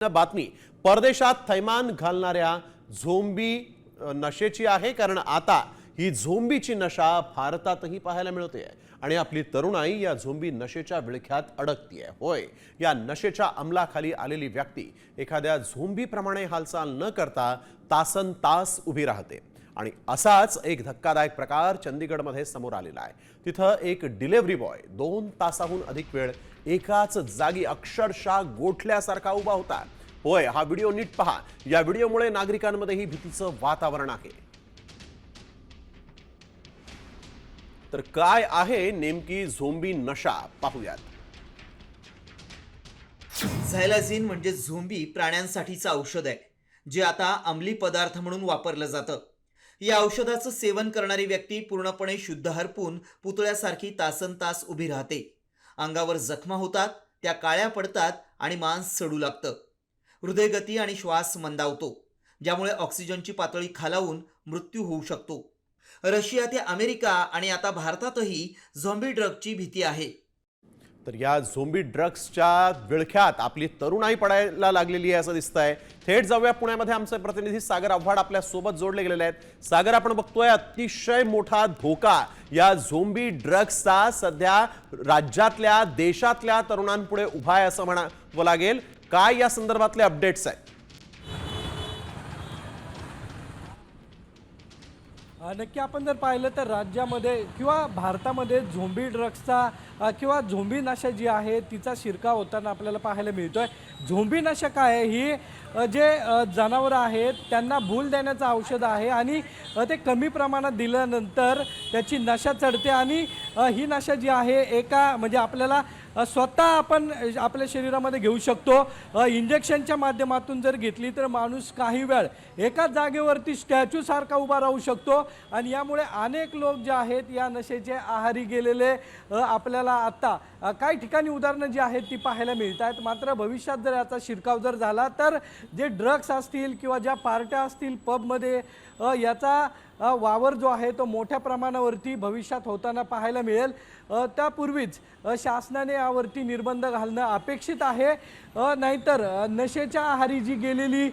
बातमी परदेशात थैमान घालणाऱ्या झोंबी नशेची आहे, कारण आता ही झोंबीची नशा भारतातही पाहायला मिळते आणि आपली तरुणाई या झोंबी नशेच्या विळख्यात अडकतीये। होय, या नशेच्या अंमलाखाली आलेली व्यक्ती एखाद्या झोंबीप्रमाणे हालचाल न करता तासनतास उभी राहते आणि असाच एक धक्कादायक प्रकार चंदीगडमध्ये समोर आलेला आहे। तिथं एक डिलिव्हरी बॉय 2 तासाहून अधिक वेळ एकाच जागी अक्षरशः गोठल्यासारखा उभा होता। होय, हा व्हिडिओ नीट पहा। या व्हिडिओमुळे नागरिकांमध्येही भीतीचं वातावरण आहे। तर काय आहे नेमकी झोंबी नशा पाहूयात। झॅलाझिन म्हणजे झोंबी प्राण्यांसाठीचं औषध आहे, जे आता अंमली पदार्थ म्हणून वापरलं जातं। या औषधाचं सेवन करणारी व्यक्ती पूर्णपणे शुद्ध हरपून पुतळ्यासारखी तासनतास उभी राहते। अंगावर जखमा होतात, त्या काळ्या पडतात आणि मांस सडू लागतं। हृदयगती आणि श्वास मंदावतो, ज्यामुळे ऑक्सिजनची पातळी खालावून मृत्यू होऊ शकतो। रशिया ते अमेरिका आणि आता भारतातही झोंबी ड्रगची भीती आहे। तर या झोंबी ड्रग्सच्या विळख्यात आपली तरुणाई पडायला लागलेली आहे असं दिसतंय। थेट जाऊया पुण्यामध्ये, आमचे प्रतिनिधी सागर आव्हाड आपल्या सोबत जोडले गेलेले आहेत। सागर, आपण बघतोय अतिशय मोठा धोका या झोंबी ड्रग्सचा सध्या राज्यातल्या देशातल्या तरुणांपुढे उभा आहे असं म्हणावं लागेल। काय या संदर्भातले अपडेट्स आहेत? नक्की आपण जर पाहिलं तर राज्यामध्ये किंवा भारतामध्ये झोंबी ड्रग्सचा किंवा झोंबी नशा जी आहे तिचा शिरकाव होताना आपल्याला पाहायला मिळतोय। झोंबी नशा काय आहे? ही जे जनावरं आहेत त्यांना भूल देण्याचं औषध आहे आणि ते कमी प्रमाणात दिल्यानंतर त्याची नशा चढते आणि ही नशा जी आहे एका म्हणजे आपल्याला स्वतः आपण आपल्या शरीरामध्ये घेऊ शकतो। इंजेक्शनच्या माध्यमातून जर घेतली तर माणूस काही वेळ एकाच जागेवरती स्टॅच्यू सारखा उभा राहू शकतो आणि यामुळे अनेक लोक जे आहेत या नशेचे आहारी गेलेले आपल्याला आता काही ठिकाणी उदाहरणं जी आहेत ती पाहायला मिळतात। मात्र भविष्यात जर याचा शिरकाव जर झाला तर जे ड्रग्स असतील किंवा ज्या पार्ट्या असतील पबमध्ये याचा वावर जो आहे तो मोठ्या प्रमाणावरती भविष्यात होताना पाहायला मिळेल। त्यापूर्वीच शासनाने यावरती निर्बंध घालणं अपेक्षित आहे, नाहीतर नशेच्या आहारी जी गेलेली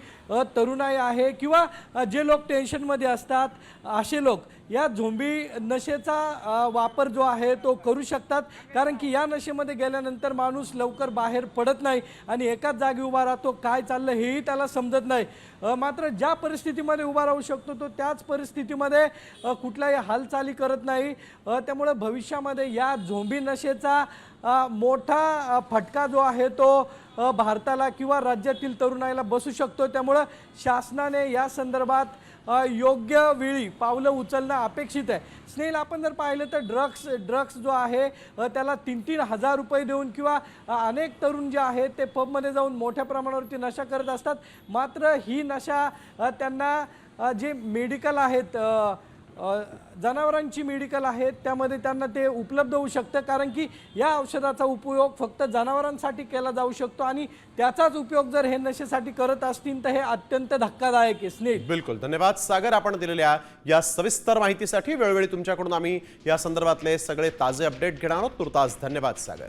तरुणाई आहे किंवा जे लोक टेन्शनमध्ये असतात असे लोक या झोंबी नशेचा वापर जो आहे तो करू शकतात, कारण की या नशेमध्ये गेल्यानंतर माणूस लवकर बाहेर पडत नाही आणि एकाच जागी उभा राहतो, काय चाललं हेही त्याला समजत नाही। मात्र ज्या परिस्थितीमध्ये उभा राहू शकतो तो त्याच परिस्थितीमध्ये कुठल्याही हालचाली करत नाही। त्यामुळे भविष्यामध्ये या झोंबी नशेचा मोठा फटका जो आहे तो भारताला किंवा राज्यातील तरुणाईला बसू शकतो। त्यामुळे शासनाने या संदर्भात योग्य वेळी पावलं उचलणं अपेक्षित आहे। स्नेल, आपण जर पाहिलं तर ड्रग्स जो आहे त्याला 3-3 हजार रुपये देऊन किंवा अनेक तरुण जे आहेत ते पबमध्ये जाऊन मोठ्या प्रमाणावरती नशा करत असतात। मात्र ही नशा त्यांना जे मेडिकल आहेत जनावरांची मेडिकल आहेत त्यामध्ये त्यांना ते उपलब्ध होऊ शकतं, कारण की या औषधाचा उपयोग फक्त जनावरांसाठी केला जाऊ शकतो आणि त्याचाच उपयोग जर हे नशेसाठी करत असतील तर हे अत्यंत धक्कादायक आहे। स्नेह, बिलकुल धन्यवाद सागर, आपण दिलेल्या या सविस्तर माहितीसाठी। वेळोवेळी तुमच्याकडून आम्ही या संदर्भातले सगळे ताजे अपडेट घेणार आहोत। तुर्तास धन्यवाद सागर।